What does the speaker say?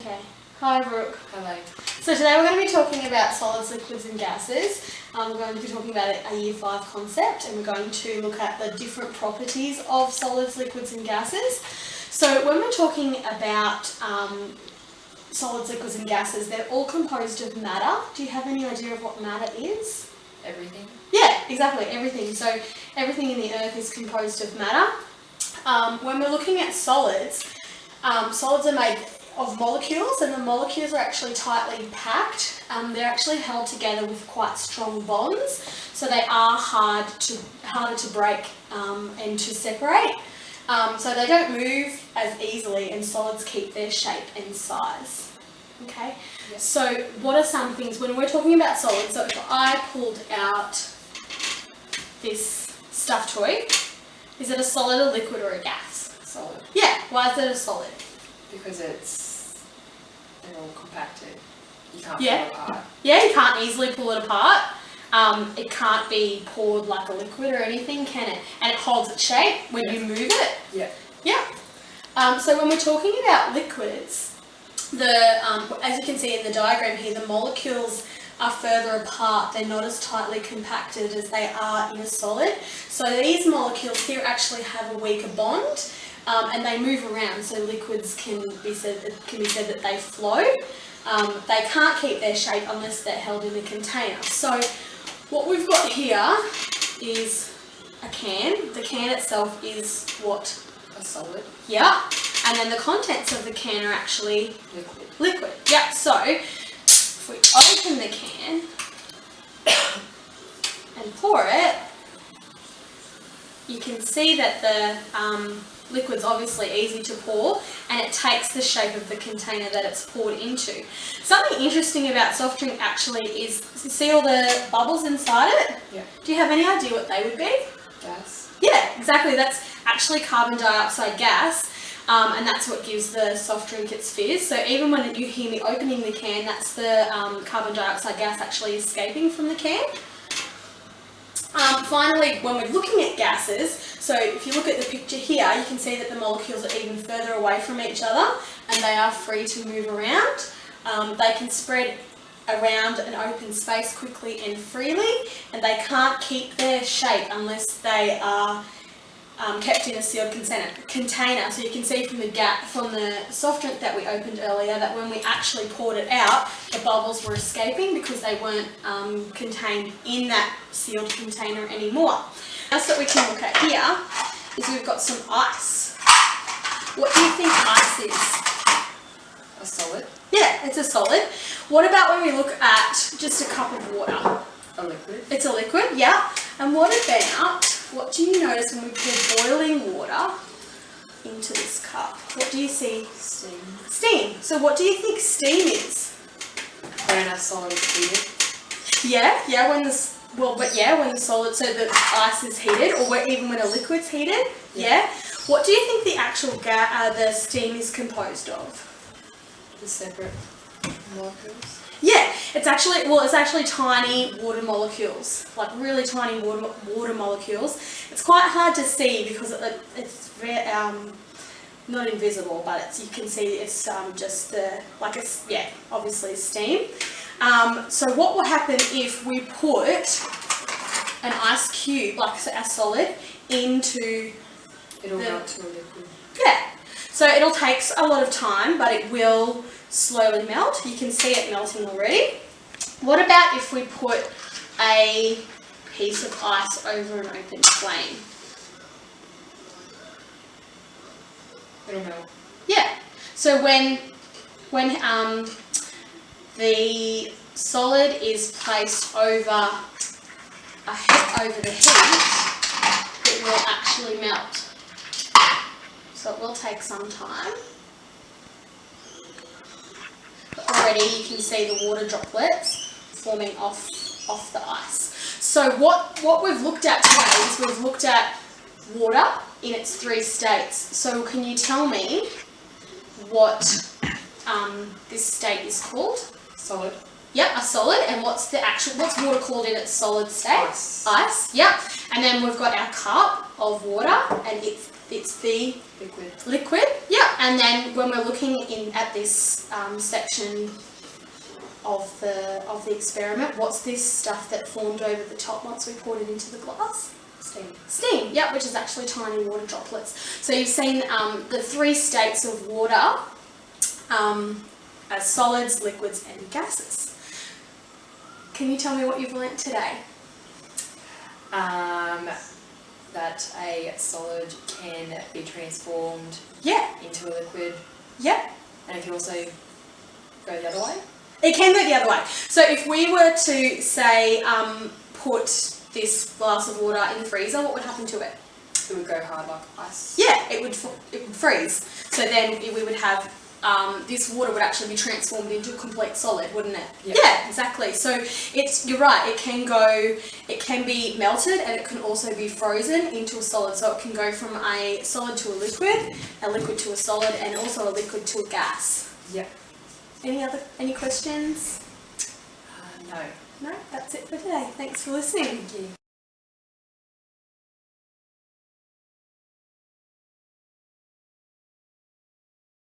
Okay. Hi, Brooke. Hello. So today we're going to be talking about solids, liquids and gases. We're going to be talking about a Year 5 concept, and we're going to look at the different properties of solids, liquids and gases. So when we're talking about solids, liquids and gases, they're all composed of matter. Do you have any idea of what matter is? Everything. Yeah, exactly, everything. So everything in the earth is composed of matter. When we're looking at solids, solids are made of molecules, and the molecules are actually tightly packed. They're actually held together with quite strong bonds, so they are harder to break and to separate. So they don't move as easily, and solids keep their shape and size. Okay. Yep. So what are some things when we're talking about solids? So if I pulled out this stuffed toy, is it a solid, a liquid, or a gas? Solid. Yeah. Why is it a solid? Because they're all compacted. You can't pull Yeah. it apart. Yeah, you can't easily pull it apart. It can't be poured like a liquid or anything, can it? And it holds its shape when you move it. Yeah. Yeah. So when we're talking about liquids, as you can see in the diagram here, the molecules are further apart. They're not as tightly compacted as they are in a solid. So these molecules here actually have a weaker bond, and they move around. So liquids can be said that they flow. They can't keep their shape unless they're held in a container. So what we've got here is a can. The can itself is what? A solid. Yeah. And then the contents of the can are actually liquid. Yeah. So if we open the can and pour it, you can see that the liquid's obviously easy to pour, and it takes the shape of the container that it's poured into. Something interesting about soft drink actually is, you see all the bubbles inside it? Yeah. Do you have any idea what they would be? Gas. Yeah, exactly. That's actually carbon dioxide gas, and that's what gives the soft drink its fizz. So even when you hear me opening the can, that's the carbon dioxide gas actually escaping from the can. Finally, when we're looking at gases, so if you look at the picture here, you can see that the molecules are even further away from each other, and they are free to move around. They can spread around an open space quickly and freely, and they can't keep their shape unless they are kept in a sealed container. So you can see from the soft drink that we opened earlier that when we actually poured it out, the bubbles were escaping because they weren't contained in that sealed container anymore. Else that we can look at here is we've got some ice. What do you think ice is? A solid. Yeah, it's a solid. What about when we look at just a cup of water? A liquid. It's a liquid, yeah. And what do you notice when we pour boiling water into this cup? What do you see? Steam. Steam. So what do you think steam is? When a solid is heated. Yeah, when the solid, so the ice is heated, or even when a liquid's heated. Yeah. What do you think the actual the steam is composed of? The separate molecules. Yeah, it's actually tiny water molecules, like really tiny water molecules. It's quite hard to see because it's very, not invisible, but you can see it's just obviously steam. So what will happen if we put an ice cube, like a solid, into It'll melt to a liquid. Yeah. So it'll take a lot of time, but it will slowly melt. You can see it melting already. What about if we put a piece of ice over an open flame? It'll melt. Yeah. So when the solid is placed over the heat, it will actually melt. So it will take some time. But already you can see the water droplets forming off the ice. So what we've looked at today is we've looked at water in its 3 states. So can you tell me what this state is called? Solid. Yep, a solid. And what's water called in its solid state? Ice. Yep. And then we've got our cup of water, and it's the Liquid. Liquid. Yep. and then when we're looking at this section of the experiment, what's this stuff that formed over the top once we poured it into the glass? Steam. Steam, yep, which is actually tiny water droplets. So you've seen the 3 states of water as solids, liquids and gases. Can you tell me what you've learnt today? That a solid can be transformed into a liquid. Yeah. And it can also go the other way? It can go the other way. So if we were to say put this glass of water in the freezer, what would happen to it? It would go hard like ice. Yeah, it would freeze. So then we would have this water would actually be transformed into a complete solid, wouldn't it? Yep. Yeah, exactly. So you're right. It can be melted, and it can also be frozen into a solid. So it can go from a solid to a liquid to a solid, and also a liquid to a gas. Yep. Any questions? No. No, that's it for today. Thanks for listening. Thank you.